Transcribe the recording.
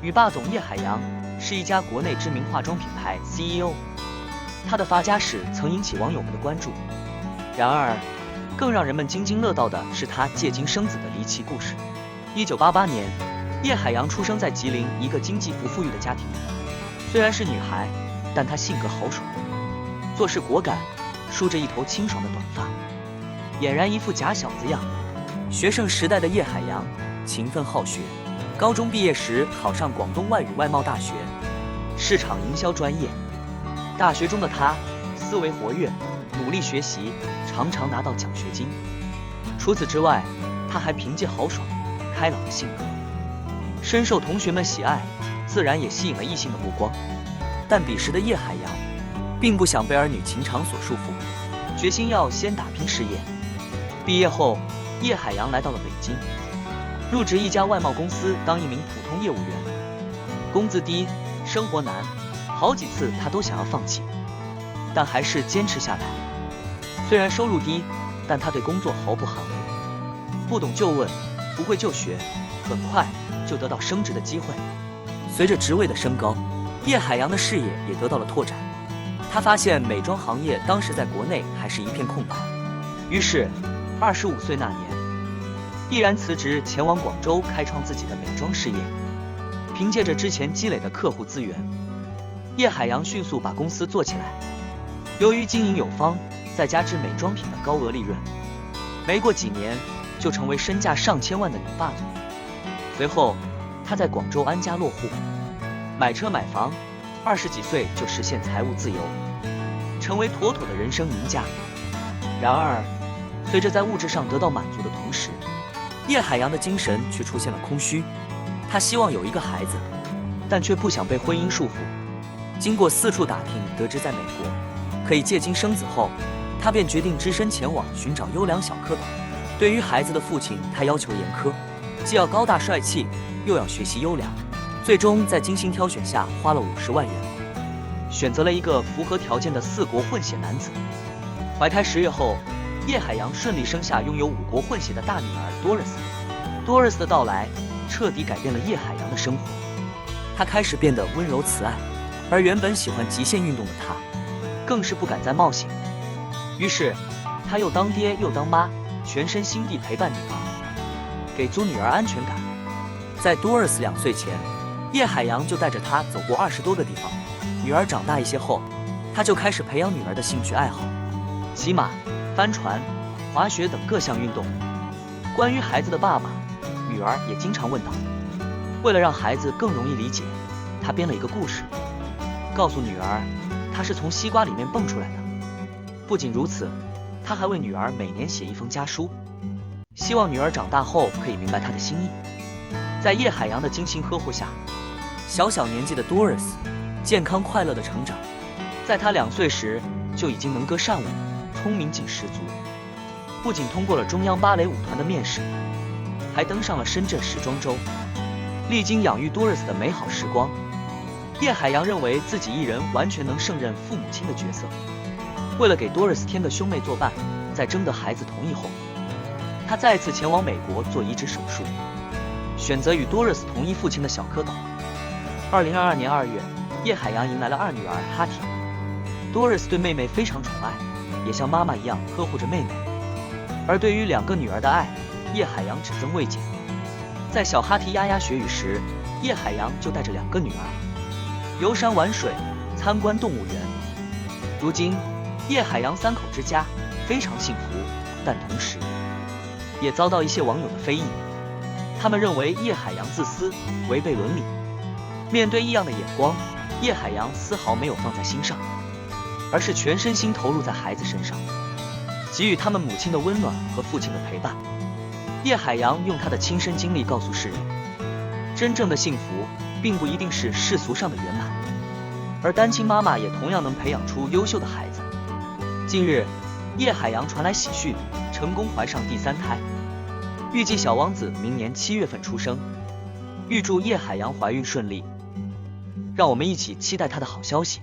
女霸总叶海洋是一家国内知名化妆品牌 CEO， 她的发家史曾引起网友们的关注。然而，更让人们津津乐道的是她借精生子的离奇故事。1988年，叶海洋出生在吉林一个经济不富裕的家庭里。虽然是女孩，但她性格豪爽，做事果敢，梳着一头清爽的短发，俨然一副假小子样。学生时代的叶海洋勤奋好学，高中毕业时考上广东外语外贸大学市场营销专业。大学中的他思维活跃，努力学习，常常拿到奖学金。除此之外，他还凭借豪爽开朗的性格深受同学们喜爱，自然也吸引了异性的目光。但彼时的叶海洋并不想被儿女情长所束缚，决心要先打拼事业。毕业后，叶海洋来到了北京，入职一家外贸公司当一名普通业务员。工资低，生活难，好几次他都想要放弃，但还是坚持下来。虽然收入低，但他对工作毫不含糊，不懂就问，不会就学，很快就得到升职的机会。随着职位的升高，叶海洋的事业也得到了拓展。他发现美妆行业当时在国内还是一片空白，于是25岁那年，毅然辞职前往广州开创自己的美妆事业。凭借着之前积累的客户资源，叶海洋迅速把公司做起来。由于经营有方，再加之美妆品的高额利润，没过几年就成为身价上千万的女霸总。随后，她在广州安家落户，买车买房，20几岁就实现财务自由，成为妥妥的人生赢家。然而，随着在物质上得到满足的同时，叶海洋的精神却出现了空虚。他希望有一个孩子，但却不想被婚姻束缚。经过四处打听，得知在美国可以借精生子后，他便决定只身前往寻找优良小蝌蚪。对于孩子的父亲，他要求严苛，既要高大帅气，又要学习优良。最终在精心挑选下，花了50万元，选择了一个符合条件的4国混血男子。怀胎10月后，叶海洋顺利生下拥有5国混血的大女儿多瑞斯。多瑞斯的到来彻底改变了叶海洋的生活，他开始变得温柔慈爱，而原本喜欢极限运动的他，更是不敢再冒险。于是，他又当爹又当妈，全身心地陪伴女儿，给足女儿安全感。在多瑞斯2岁前，叶海洋就带着她走过20多个地方。女儿长大一些后，他就开始培养女儿的兴趣爱好，骑马、帆船、滑雪等各项运动。关于孩子的爸爸，女儿也经常问道。为了让孩子更容易理解，他编了一个故事，告诉女儿他是从西瓜里面蹦出来的。不仅如此，他还为女儿每年写一封家书，希望女儿长大后可以明白他的心意。在叶海洋的精心呵护下，小年纪的多瑞斯健康快乐的成长。在他2岁时就已经能歌善舞，聪明劲十足。不仅通过了中央芭蕾舞团的面试，还登上了深圳时装周。历经养育多瑞斯的美好时光，叶海洋认为自己一人完全能胜任父母亲的角色。为了给多瑞斯添个兄妹作伴，在征得孩子同意后，他再次前往美国做移植手术，选择与多瑞斯同一父亲的小蝌蚪。2022年2月，叶海洋迎来了2女儿哈提。多瑞斯对妹妹非常宠爱，也像妈妈一样呵护着妹妹。而对于2个女儿的爱，叶海洋只增未减。在小哈提牙牙学语时，叶海洋就带着2个女儿游山玩水，参观动物园。如今，叶海洋3口之家非常幸福，但同时也遭到一些网友的非议。他们认为叶海洋自私，违背伦理。面对异样的眼光，叶海洋丝毫没有放在心上，而是全身心投入在孩子身上，给予他们母亲的温暖和父亲的陪伴。叶海洋用他的亲身经历告诉世人，真正的幸福并不一定是世俗上的圆满，而单亲妈妈也同样能培养出优秀的孩子。近日，叶海洋传来喜讯，成功怀上第3胎，预计小王子明年7月份出生。预祝叶海洋怀孕顺利，让我们一起期待她的好消息。